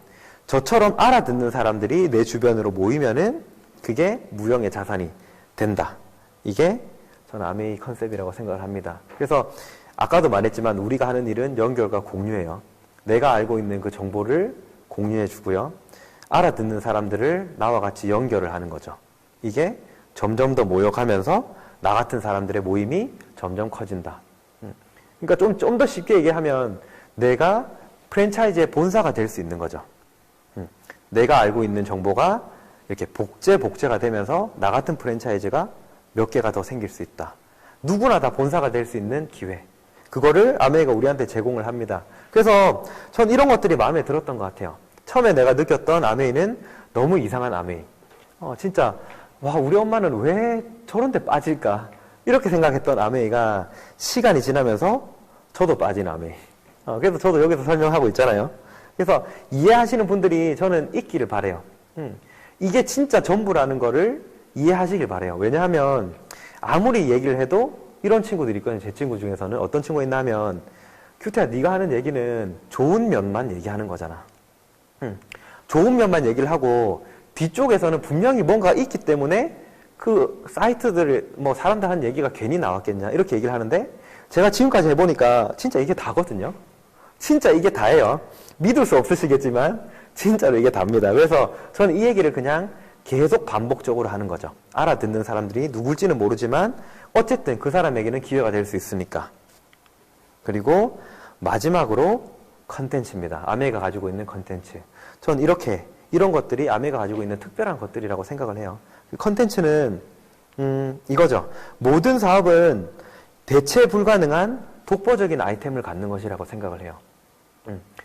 저처럼 알아듣는 사람들이 내 주변으로 모이면은 그게 무형의 자산이 된다. 이게 저는 아메이 컨셉이라고 생각을 합니다. 그래서 아까도 말했지만 우리가 하는 일은 연결과 공유예요. 내가 알고 있는 그 정보를 공유해 주고요. 알아듣는 사람들을 나와 같이 연결을 하는 거죠. 이게 점점 더 모여가면서 나 같은 사람들의 모임이 점점 커진다. 그러니까 좀 더 쉽게 얘기하면 내가 프랜차이즈의 본사가 될 수 있는 거죠. 내가 알고 있는 정보가 이렇게 복제가 되면서 나 같은 프랜차이즈가 몇 개가 더 생길 수 있다. 누구나 다 본사가 될 수 있는 기회. 그거를 아메이가 우리한테 제공을 합니다. 그래서 전 이런 것들이 마음에 들었던 것 같아요. 처음에 내가 느꼈던 아메이는 너무 이상한 아메이. 진짜 와, 우리 엄마는 왜 저런 데 빠질까? 이렇게 생각했던 아메이가 시간이 지나면서 저도 빠진 아메이. 그래서 저도 여기서 설명하고 있잖아요. 그래서 이해하시는 분들이 저는 있기를 바래요. 이게 진짜 전부라는 거를 이해하시길 바래요. 왜냐하면 아무리 얘기를 해도 이런 친구들이 있거든요. 제 친구 중에서는 어떤 친구가 있나 하면 큐태야, 네가 하는 얘기는 좋은 면만 얘기하는 거잖아. 좋은 면만 얘기를 하고 뒤쪽에서는 분명히 뭔가 있기 때문에 그 사이트들 뭐 사람들 하는 얘기가 괜히 나왔겠냐 이렇게 얘기를 하는데, 제가 지금까지 해보니까 진짜 이게 다거든요. 진짜 이게 다예요. 믿을 수 없으시겠지만 진짜로 이게 답니다. 그래서 저는 이 얘기를 그냥 계속 반복적으로 하는 거죠. 알아듣는 사람들이 누굴지는 모르지만 어쨌든 그 사람에게는 기회가 될 수 있으니까. 그리고 마지막으로 컨텐츠입니다. 아메이가 가지고 있는 컨텐츠. 전 이런 것들이 아메이가 가지고 있는 특별한 것들이라고 생각을 해요. 컨텐츠는 이거죠. 모든 사업은 대체 불가능한 독보적인 아이템을 갖는 것이라고 생각을 해요.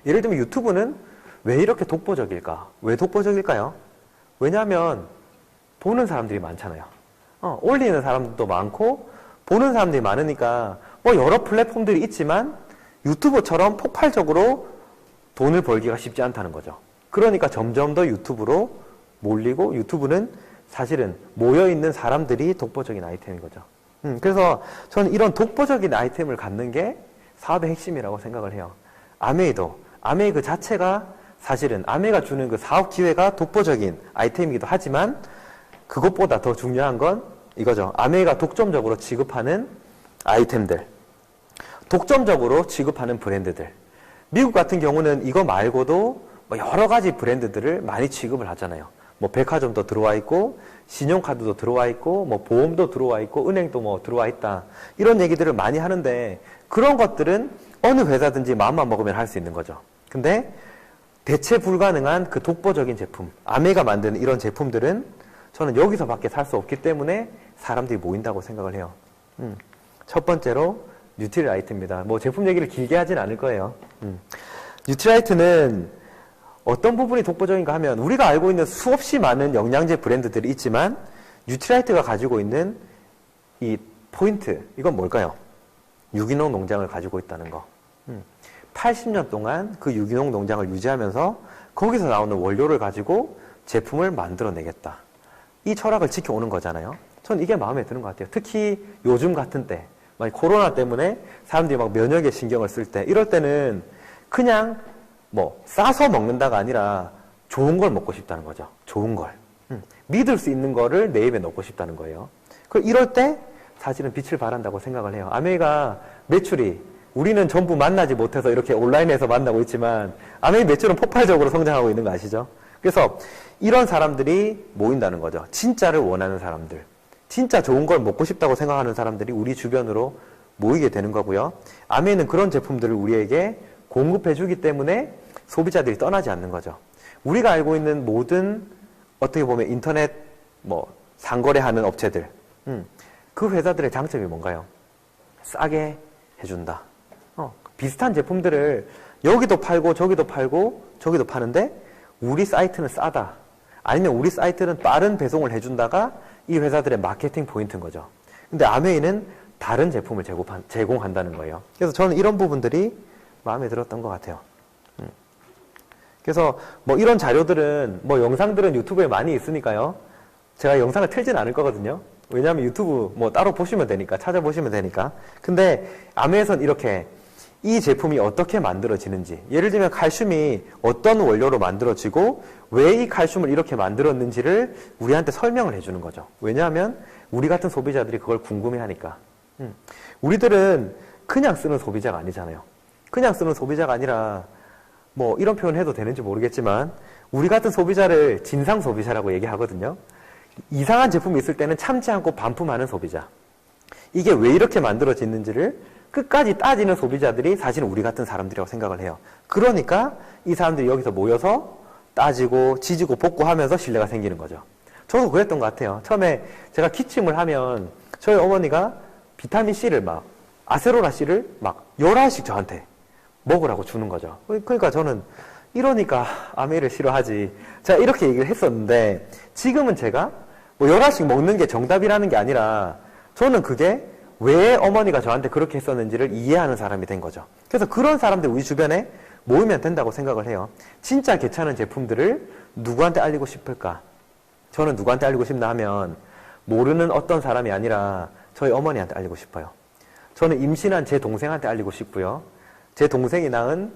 예를 들면 유튜브는 왜 이렇게 독보적일까? 왜 독보적일까요? 왜냐하면 보는 사람들이 많잖아요. 올리는 사람들도 많고 보는 사람들이 많으니까 뭐 여러 플랫폼들이 있지만 유튜브처럼 폭발적으로 돈을 벌기가 쉽지 않다는 거죠. 그러니까 점점 더 유튜브로 몰리고, 유튜브는 사실은 모여있는 사람들이 독보적인 아이템인 거죠. 그래서 저는 이런 독보적인 아이템을 갖는 게 사업의 핵심이라고 생각을 해요. 아메이 그 자체가 사실은 아메이가 주는 그 사업 기회가 독보적인 아이템이기도 하지만 그것보다 더 중요한 건 이거죠. 아메이가 독점적으로 지급하는 아이템들, 독점적으로 지급하는 브랜드들. 미국 같은 경우는 이거 말고도 뭐 여러 가지 브랜드들을 많이 취급을 하잖아요. 뭐 백화점도 들어와 있고 신용카드도 들어와 있고 뭐 보험도 들어와 있고 은행도 뭐 들어와 있다, 이런 얘기들을 많이 하는데 그런 것들은 어느 회사든지 마음만 먹으면 할 수 있는 거죠. 근데 대체 불가능한 그 독보적인 제품, 아메이가 만드는 이런 제품들은 저는 여기서밖에 살 수 없기 때문에 사람들이 모인다고 생각을 해요. 첫 번째로 뉴트리라이트입니다. 뭐 제품 얘기를 길게 하진 않을 거예요. 뉴트리라이트는 어떤 부분이 독보적인가 하면 우리가 알고 있는 수없이 많은 영양제 브랜드들이 있지만 뉴트리라이트가 가지고 있는 이 포인트, 이건 뭘까요? 유기농 농장을 가지고 있다는 거. 80년 동안 그 유기농 농장을 유지하면서 거기서 나오는 원료를 가지고 제품을 만들어내겠다. 이 철학을 지켜오는 거잖아요. 전 이게 마음에 드는 것 같아요. 특히 요즘 같은 때, 코로나 때문에 사람들이 막 면역에 신경을 쓸 때, 이럴 때는 그냥 뭐 싸서 먹는다가 아니라 좋은 걸 먹고 싶다는 거죠. 좋은 걸. 믿을 수 있는 거를 내 입에 넣고 싶다는 거예요. 이럴 때 사실은 빛을 발한다고 생각을 해요. 아메이가 매출이, 우리는 전부 만나지 못해서 이렇게 온라인에서 만나고 있지만 아메이 매출은 폭발적으로 성장하고 있는 거 아시죠? 그래서 이런 사람들이 모인다는 거죠. 진짜를 원하는 사람들, 진짜 좋은 걸 먹고 싶다고 생각하는 사람들이 우리 주변으로 모이게 되는 거고요. 아메이는 그런 제품들을 우리에게 공급해 주기 때문에 소비자들이 떠나지 않는 거죠. 우리가 알고 있는 모든 어떻게 보면 인터넷 뭐 상거래하는 업체들, 그 회사들의 장점이 뭔가요? 싸게 해준다. 비슷한 제품들을 여기도 팔고 저기도 팔고 저기도 파는데 우리 사이트는 싸다. 아니면 우리 사이트는 빠른 배송을 해준다가 이 회사들의 마케팅 포인트인 거죠. 근데 아메이는 다른 제품을 제공한다는 거예요. 그래서 저는 이런 부분들이 마음에 들었던 것 같아요. 그래서 뭐 이런 자료들은, 뭐 영상들은 유튜브에 많이 있으니까요. 제가 영상을 틀진 않을 거거든요. 왜냐하면 유튜브 뭐 따로 보시면 되니까, 찾아보시면 되니까. 근데 아메이에서는 이렇게 이 제품이 어떻게 만들어지는지, 예를 들면 칼슘이 어떤 원료로 만들어지고 왜 이 칼슘을 이렇게 만들었는지를 우리한테 설명을 해주는 거죠. 왜냐하면 우리 같은 소비자들이 그걸 궁금해하니까. 우리들은 그냥 쓰는 소비자가 아니잖아요. 그냥 쓰는 소비자가 아니라, 뭐 이런 표현 해도 되는지 모르겠지만 우리 같은 소비자를 진상 소비자라고 얘기하거든요. 이상한 제품이 있을 때는 참지 않고 반품하는 소비자. 이게 왜 이렇게 만들어지는지를 끝까지 따지는 소비자들이 사실은 우리 같은 사람들이라고 생각을 해요. 그러니까 이 사람들이 여기서 모여서 따지고 지지고 볶고하면서 신뢰가 생기는 거죠. 저도 그랬던 것 같아요. 처음에 제가 기침을 하면 저희 어머니가 비타민C를 아세로라C를 11알씩 저한테 먹으라고 주는 거죠. 그러니까 저는 이러니까 아메이를 싫어하지. 제가 이렇게 얘기를 했었는데 지금은 제가 11알씩 먹는 게 정답이라는 게 아니라 저는 그게 왜 어머니가 저한테 그렇게 했었는지를 이해하는 사람이 된 거죠. 그래서 그런 사람들 우리 주변에 모이면 된다고 생각을 해요. 진짜 괜찮은 제품들을 누구한테 알리고 싶을까? 저는 누구한테 알리고 싶나 하면 모르는 어떤 사람이 아니라 저희 어머니한테 알리고 싶어요. 저는 임신한 제 동생한테 알리고 싶고요. 제 동생이 낳은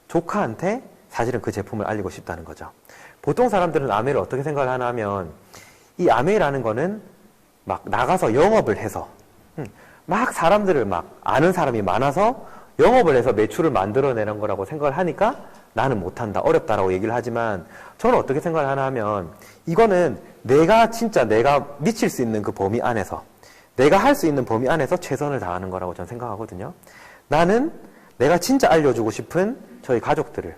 조카한테 사실은 그 제품을 알리고 싶다는 거죠. 보통 사람들은 아메이를 어떻게 생각을 하나 하면 이 아메이라는 거는 나가서 영업을 해서 사람들을 아는 사람이 많아서 영업을 해서 매출을 만들어내는 거라고 생각을 하니까 나는 못한다, 어렵다라고 얘기를 하지만 저는 어떻게 생각을 하나 하면 이거는 내가 미칠 수 있는 그 범위 안에서 내가 할 수 있는 범위 안에서 최선을 다하는 거라고 저는 생각하거든요. 나는 내가 진짜 알려주고 싶은 저희 가족들을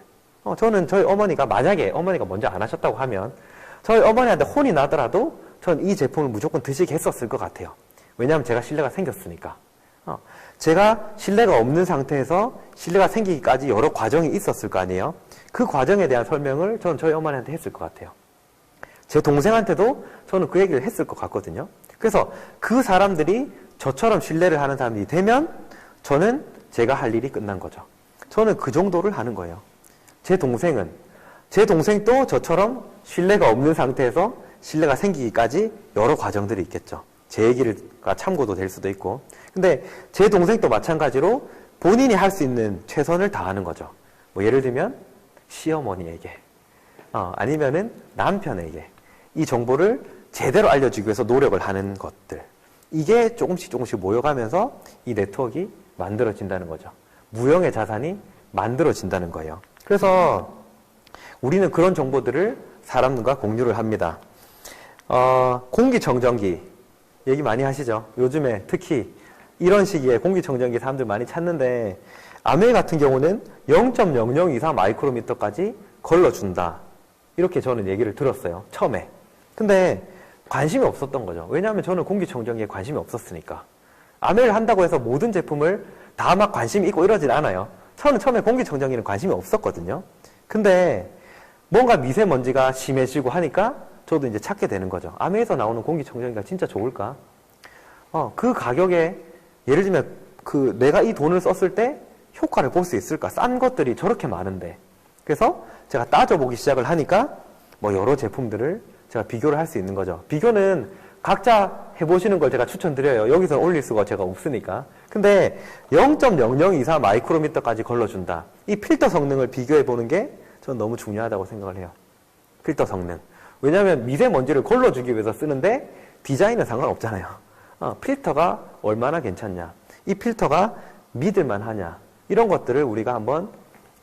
저는 저희 어머니가 만약에 어머니가 먼저 안 하셨다고 하면 저희 어머니한테 혼이 나더라도 전 이 제품을 무조건 드시게 했었을 것 같아요. 왜냐하면 제가 신뢰가 생겼으니까. 제가 신뢰가 없는 상태에서 신뢰가 생기기까지 여러 과정이 있었을 거 아니에요. 그 과정에 대한 설명을 저는 저희 어머니한테 했을 것 같아요. 제 동생한테도 저는 그 얘기를 했을 것 같거든요. 그래서 그 사람들이 저처럼 신뢰를 하는 사람들이 되면 저는 제가 할 일이 끝난 거죠. 저는 그 정도를 하는 거예요. 제 동생도 저처럼 신뢰가 없는 상태에서 신뢰가 생기기까지 여러 과정들이 있겠죠. 제 얘기가 참고도 될 수도 있고. 근데 제 동생도 마찬가지로 본인이 할 수 있는 최선을 다하는 거죠. 예를 들면 시어머니에게 아니면은 남편에게 이 정보를 제대로 알려주기 위해서 노력을 하는 것들. 이게 조금씩 모여가면서 이 네트워크가 만들어진다는 거죠. 무형의 자산이 만들어진다는 거예요. 그래서 우리는 그런 정보들을 사람들과 공유를 합니다. 공기청정기 얘기 많이 하시죠. 요즘에 특히 이런 시기에 공기청정기 사람들 많이 찾는데 아메이 같은 경우는 0.004 마이크로미터까지 걸러준다. 이렇게 저는 얘기를 들었어요. 처음에. 근데 관심이 없었던 거죠. 왜냐하면 저는 공기청정기에 관심이 없었으니까. 아메이를 한다고 해서 모든 제품을 다 관심이 있고 이러진 않아요. 저는 처음에 공기청정기는 관심이 없었거든요. 근데 뭔가 미세먼지가 심해지고 하니까 저도 이제 찾게 되는 거죠. 아메이에서 나오는 공기청정기가 진짜 좋을까? 그 가격에 예를 들면 내가 이 돈을 썼을 때 효과를 볼 수 있을까? 싼 것들이 저렇게 많은데. 그래서 제가 따져보기 시작을 하니까 여러 제품들을 제가 비교를 할 수 있는 거죠. 비교는 각자 해보시는 걸 제가 추천드려요. 여기서 올릴 수가 제가 없으니까. 근데 0.0024 마이크로미터까지 걸러준다. 이 필터 성능을 비교해보는 게 저는 너무 중요하다고 생각을 해요. 필터 성능. 왜냐하면 미세먼지를 걸러주기 위해서 쓰는데 디자인은 상관없잖아요. 필터가 얼마나 괜찮냐. 이 필터가 믿을만하냐. 이런 것들을 우리가 한번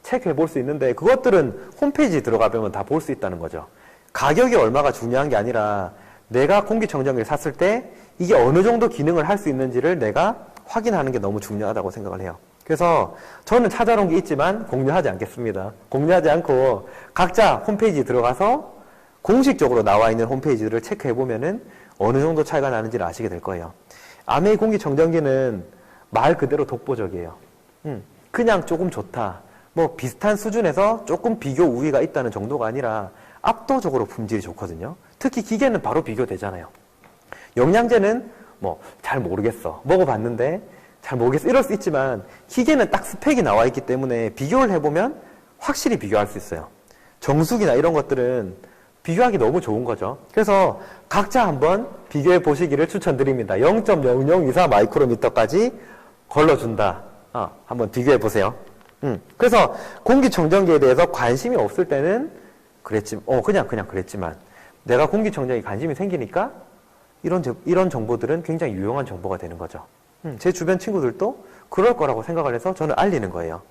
체크해 볼 수 있는데 그것들은 홈페이지 들어가보면 다 볼 수 있다는 거죠. 가격이 얼마가 중요한 게 아니라 내가 공기청정기를 샀을 때 이게 어느 정도 기능을 할 수 있는지를 내가 확인하는 게 너무 중요하다고 생각을 해요. 그래서 저는 찾아놓은 게 있지만 공유하지 않겠습니다. 공유하지 않고 각자 홈페이지 들어가서 공식적으로 나와 있는 홈페이지들을 체크해 보면은 어느 정도 차이가 나는지를 아시게 될 거예요. 아메이 공기청정기는 말 그대로 독보적이에요. 그냥 조금 좋다. 비슷한 수준에서 조금 비교 우위가 있다는 정도가 아니라 압도적으로 품질이 좋거든요. 특히 기계는 바로 비교되잖아요. 영양제는 잘 모르겠어. 먹어봤는데 잘 모르겠어. 이럴 수 있지만 기계는 딱 스펙이 나와 있기 때문에 비교를 해보면 확실히 비교할 수 있어요. 정수기나 이런 것들은 비교하기 너무 좋은 거죠. 그래서 각자 한번 비교해 보시기를 추천드립니다. 0.0024 마이크로미터까지 걸러준다. 한번 비교해 보세요. 그래서 공기청정기에 대해서 관심이 없을 때는 그냥 그랬지만 내가 공기청정기에 관심이 생기니까 이런 정보들은 굉장히 유용한 정보가 되는 거죠. 제 주변 친구들도 그럴 거라고 생각을 해서 저는 알리는 거예요.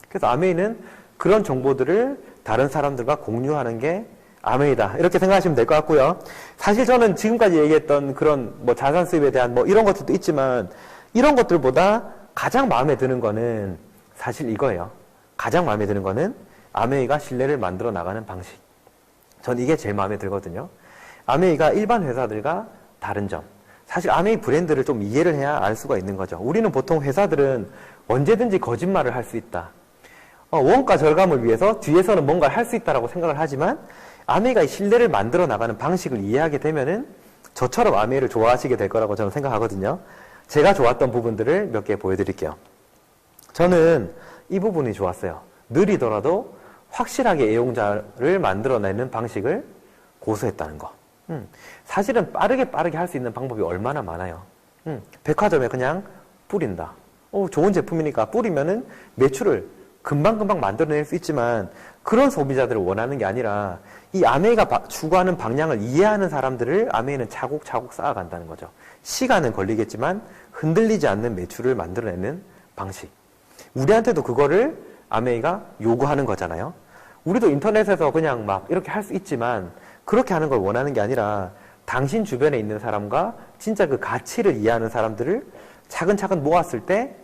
그래서 아메이는 그런 정보들을 다른 사람들과 공유하는 게 아메이다. 이렇게 생각하시면 될 것 같고요. 사실 저는 지금까지 얘기했던 그런 뭐 자산 수입에 대한 뭐 이런 것들도 있지만 이런 것들보다 가장 마음에 드는 거는 사실 이거예요. 가장 마음에 드는 거는 아메이가 신뢰를 만들어 나가는 방식. 전 이게 제일 마음에 들거든요. 아메이가 일반 회사들과 다른 점. 사실 아메이 브랜드를 좀 이해를 해야 알 수가 있는 거죠. 우리는 보통 회사들은 언제든지 거짓말을 할 수 있다. 원가 절감을 위해서 뒤에서는 뭔가를 할 수 있다라고 생각을 하지만 아메이가 신뢰를 만들어 나가는 방식을 이해하게 되면은 저처럼 아메이를 좋아하시게 될 거라고 저는 생각하거든요. 제가 좋았던 부분들을 몇 개 보여드릴게요. 저는 이 부분이 좋았어요. 느리더라도 확실하게 애용자를 만들어내는 방식을 고수했다는 거. 사실은 빠르게 할 수 있는 방법이 얼마나 많아요. 백화점에 그냥 뿌린다. 좋은 제품이니까 뿌리면은 매출을 금방금방 만들어낼 수 있지만 그런 소비자들을 원하는 게 아니라 이 아메이가 추구하는 방향을 이해하는 사람들을 아메이는 차곡차곡 쌓아간다는 거죠. 시간은 걸리겠지만 흔들리지 않는 매출을 만들어내는 방식. 우리한테도 그거를 아메이가 요구하는 거잖아요. 우리도 인터넷에서 그냥 막 이렇게 할 수 있지만 그렇게 하는 걸 원하는 게 아니라 당신 주변에 있는 사람과 진짜 그 가치를 이해하는 사람들을 차근차근 모았을 때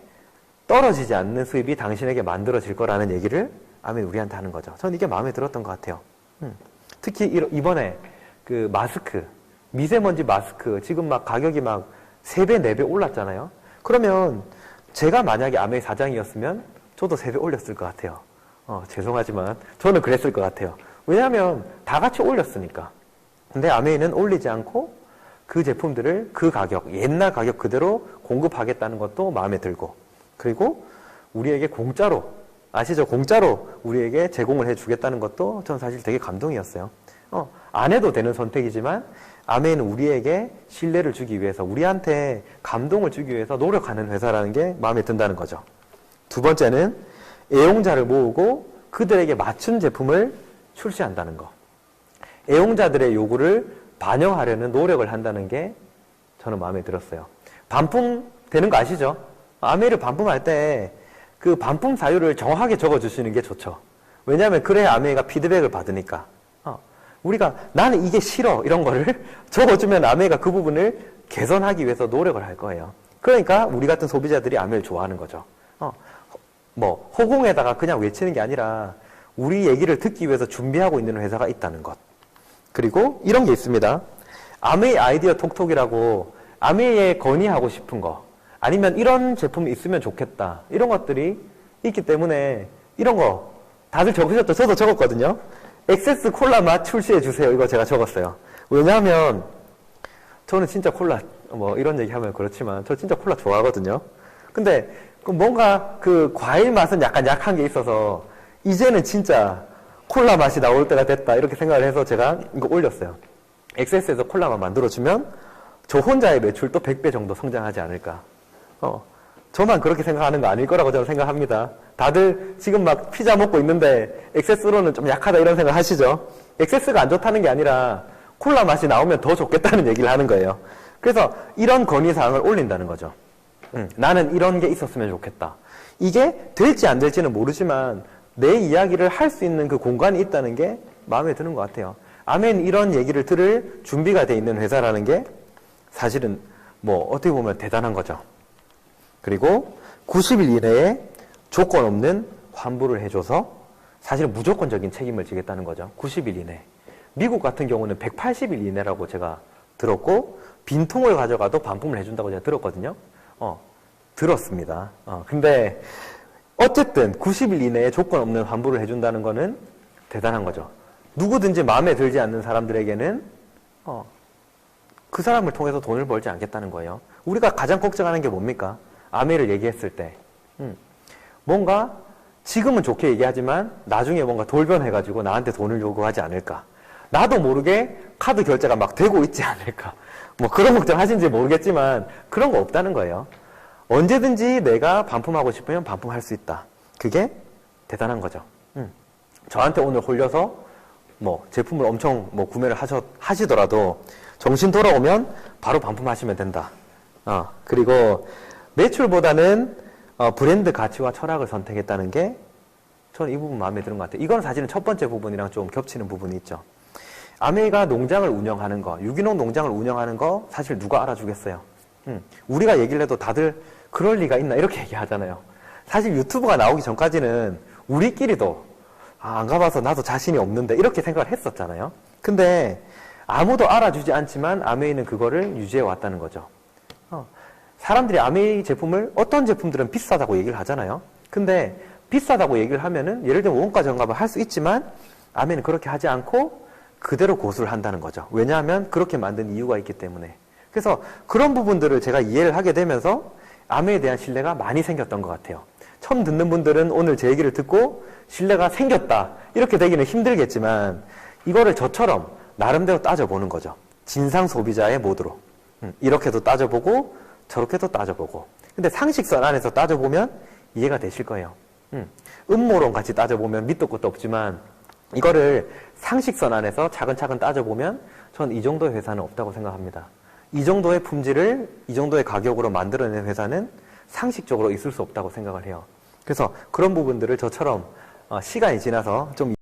떨어지지 않는 수입이 당신에게 만들어질 거라는 얘기를 아메이 우리한테 하는 거죠. 저는 이게 마음에 들었던 것 같아요. 특히 이번에 그 마스크, 미세먼지 마스크 지금 막 가격이 막 3배, 4배 올랐잖아요. 그러면 제가 만약에 아메이 사장이었으면 저도 3배 올렸을 것 같아요. 죄송하지만 저는 그랬을 것 같아요. 왜냐하면 다 같이 올렸으니까. 근데 아메이는 올리지 않고 그 제품들을 그 가격, 옛날 가격 그대로 공급하겠다는 것도 마음에 들고, 그리고 우리에게 공짜로, 아시죠? 공짜로 우리에게 제공을 해주겠다는 것도 전 사실 되게 감동이었어요. 안 해도 되는 선택이지만 아메이는 우리에게 신뢰를 주기 위해서, 우리한테 감동을 주기 위해서 노력하는 회사라는 게 마음에 든다는 거죠. 두 번째는 애용자를 모으고 그들에게 맞춘 제품을 출시한다는 거. 애용자들의 요구를 반영하려는 노력을 한다는 게 저는 마음에 들었어요. 반품되는 거 아시죠? 아메이를 반품할 때 그 반품 사유를 정확하게 적어주시는 게 좋죠. 왜냐하면 그래야 아메이가 피드백을 받으니까. 우리가 나는 이게 싫어 이런 거를 적어주면 아메이가 그 부분을 개선하기 위해서 노력을 할 거예요. 그러니까 우리 같은 소비자들이 아메이를 좋아하는 거죠. 허공에다가 그냥 외치는 게 아니라 우리 얘기를 듣기 위해서 준비하고 있는 회사가 있다는 것. 그리고 이런 게 있습니다. 아메이 아이디어 톡톡이라고 아메이에 건의하고 싶은 거, 아니면 이런 제품이 있으면 좋겠다, 이런 것들이 있기 때문에 이런 거 다들 적으셨죠? 저도 적었거든요. 엑세스 콜라 맛 출시해 주세요. 이거 제가 적었어요. 왜냐하면 저는 진짜 콜라, 이런 얘기 하면 그렇지만 저 진짜 콜라 좋아하거든요. 근데 뭔가 그 과일 맛은 약간 약한 게 있어서 이제는 진짜 콜라 맛이 나올 때가 됐다 이렇게 생각을 해서 제가 이거 올렸어요. 엑세스에서 콜라만 만들어주면 저 혼자의 매출도 100배 정도 성장하지 않을까. 저만 그렇게 생각하는 거 아닐 거라고 저는 생각합니다. 다들 지금 막 피자 먹고 있는데 엑세스로는 좀 약하다 이런 생각 하시죠? 엑세스가 안 좋다는 게 아니라 콜라 맛이 나오면 더 좋겠다는 얘기를 하는 거예요. 그래서 이런 건의사항을 올린다는 거죠. 나는 이런 게 있었으면 좋겠다. 이게 될지 안 될지는 모르지만 내 이야기를 할 수 있는 그 공간이 있다는 게 마음에 드는 것 같아요. 아멘, 이런 얘기를 들을 준비가 돼 있는 회사라는 게 사실은 어떻게 보면 대단한 거죠. 그리고 90일 이내에 조건 없는 환불을 해줘서 사실은 무조건적인 책임을 지겠다는 거죠. 90일 이내. 미국 같은 경우는 180일 이내라고 제가 들었고 빈통을 가져가도 반품을 해준다고 제가 들었거든요. 들었습니다. 근데 어쨌든 90일 이내에 조건 없는 환불을 해준다는 거는 대단한 거죠. 누구든지 마음에 들지 않는 사람들에게는 그 사람을 통해서 돈을 벌지 않겠다는 거예요. 우리가 가장 걱정하는 게 뭡니까? 아메이를 얘기했을 때 뭔가 지금은 좋게 얘기하지만 나중에 뭔가 돌변해가지고 나한테 돈을 요구하지 않을까, 나도 모르게 카드 결제가 막 되고 있지 않을까, 그런 걱정 하신지 모르겠지만 그런 거 없다는 거예요. 언제든지 내가 반품하고 싶으면 반품할 수 있다. 그게 대단한 거죠. 저한테 오늘 홀려서 제품을 엄청 구매를 하시더라도 정신 돌아오면 바로 반품하시면 된다. 그리고 매출보다는 브랜드 가치와 철학을 선택했다는 게 저는 이 부분 마음에 드는 것 같아요. 이건 사실은 첫 번째 부분이랑 좀 겹치는 부분이 있죠. 아메이가 농장을 운영하는 거, 유기농 농장을 운영하는 거 사실 누가 알아주겠어요? 우리가 얘기를 해도 다들 그럴 리가 있나 이렇게 얘기하잖아요. 사실 유튜브가 나오기 전까지는 우리끼리도 안 가봐서 나도 자신이 없는데 이렇게 생각을 했었잖아요. 근데 아무도 알아주지 않지만 아메이는 그거를 유지해 왔다는 거죠. 사람들이 아메이 제품을 어떤 제품들은 비싸다고 얘기를 하잖아요. 근데 비싸다고 얘기를 하면은 예를 들면 원가 절감을 할 수 있지만 아메이는 그렇게 하지 않고 그대로 고수를 한다는 거죠. 왜냐하면 그렇게 만든 이유가 있기 때문에. 그래서 그런 부분들을 제가 이해를 하게 되면서 아메이에 대한 신뢰가 많이 생겼던 것 같아요. 처음 듣는 분들은 오늘 제 얘기를 듣고 신뢰가 생겼다 이렇게 되기는 힘들겠지만 이거를 저처럼 나름대로 따져보는 거죠. 진상 소비자의 모드로. 이렇게도 따져보고 저렇게도 따져보고. 근데 상식선 안에서 따져보면 이해가 되실 거예요. 음모론 같이 따져보면 밑도 끝도 없지만 이거를 상식선 안에서 차근차근 따져보면 전 이 정도의 회사는 없다고 생각합니다. 이 정도의 품질을 이 정도의 가격으로 만들어낸 회사는 상식적으로 있을 수 없다고 생각을 해요. 그래서 그런 부분들을 저처럼 시간이 지나서 좀